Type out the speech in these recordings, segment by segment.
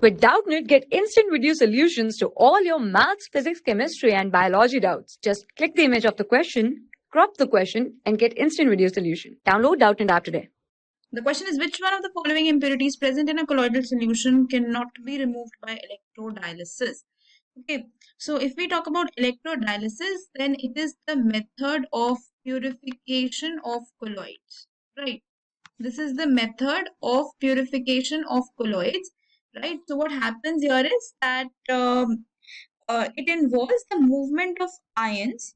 With Doubtnut, get instant video solutions to all your maths, physics, chemistry, and biology doubts. Just click the image of the question, crop the question, and get instant video solution. Download Doubtnut app today. The question is, which one of the following impurities present in a colloidal solution cannot be removed by electrodialysis? Okay, so if we talk about electrodialysis, then it is the method of purification of colloids, right? This is the method of purification of colloids, right? So what happens here is that it involves the movement of ions,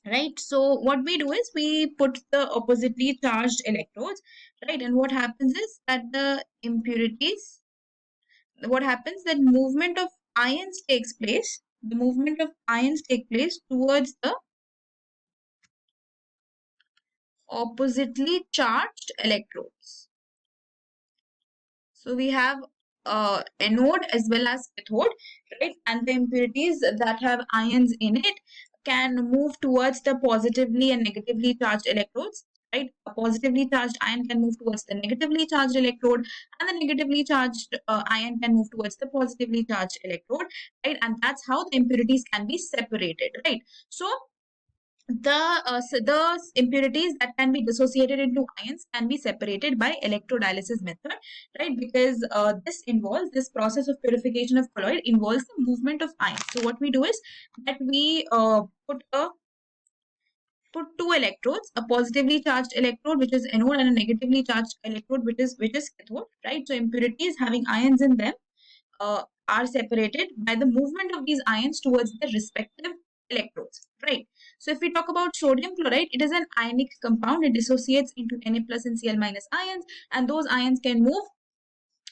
right? So what we do is we put the oppositely charged electrodes, right? And what happens is that the impurities, what happens that movement of ions takes place, the movement of ions take place towards the oppositely charged electrodes. So we have anode as well as cathode, right? And the impurities that have ions in it can move towards the positively and negatively charged electrodes, right? A positively charged ion can move towards the negatively charged electrode, and the negatively charged ion can move towards the positively charged electrode, right? And that's how the impurities can be separated, right? So the impurities that can be dissociated into ions can be separated by electrodialysis method, right? Because this process of purification of colloid involves the movement of ions. So what we do is that we put two electrodes, a positively charged electrode which is anode and a negatively charged electrode which is cathode, right? So impurities having ions in them are separated by the movement of these ions towards their respective electrodes, right? So if we talk about sodium chloride, it is an ionic compound. It dissociates into Na plus and Cl minus ions, and those ions can move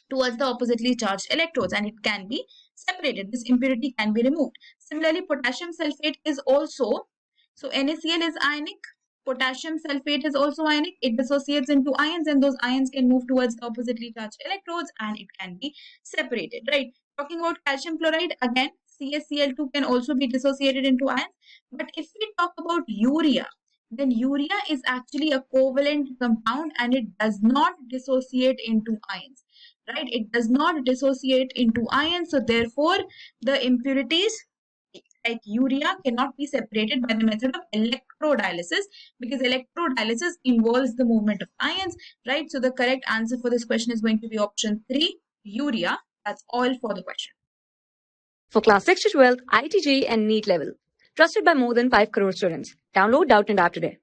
towards the oppositely charged electrodes, and it can be separated. This impurity can be removed. Similarly, potassium sulfate is also, so NaCl is ionic, potassium sulfate is also ionic. It dissociates into ions, and those ions can move towards the oppositely charged electrodes, and it can be separated, right? Talking about calcium chloride, again, CaCl2 can also be dissociated into ions. But if we talk about urea, then urea is actually a covalent compound, and it does not dissociate into ions, right? It does not dissociate into ions. So therefore, the impurities like urea cannot be separated by the method of electrodialysis, because electrodialysis involves the movement of ions, right? So the correct answer for this question is going to be option 3, urea. That's all for the question. For class 6 to 12, IIT JEE and NEET level. Trusted by more than 5 crore students. Download Doubtnut app today.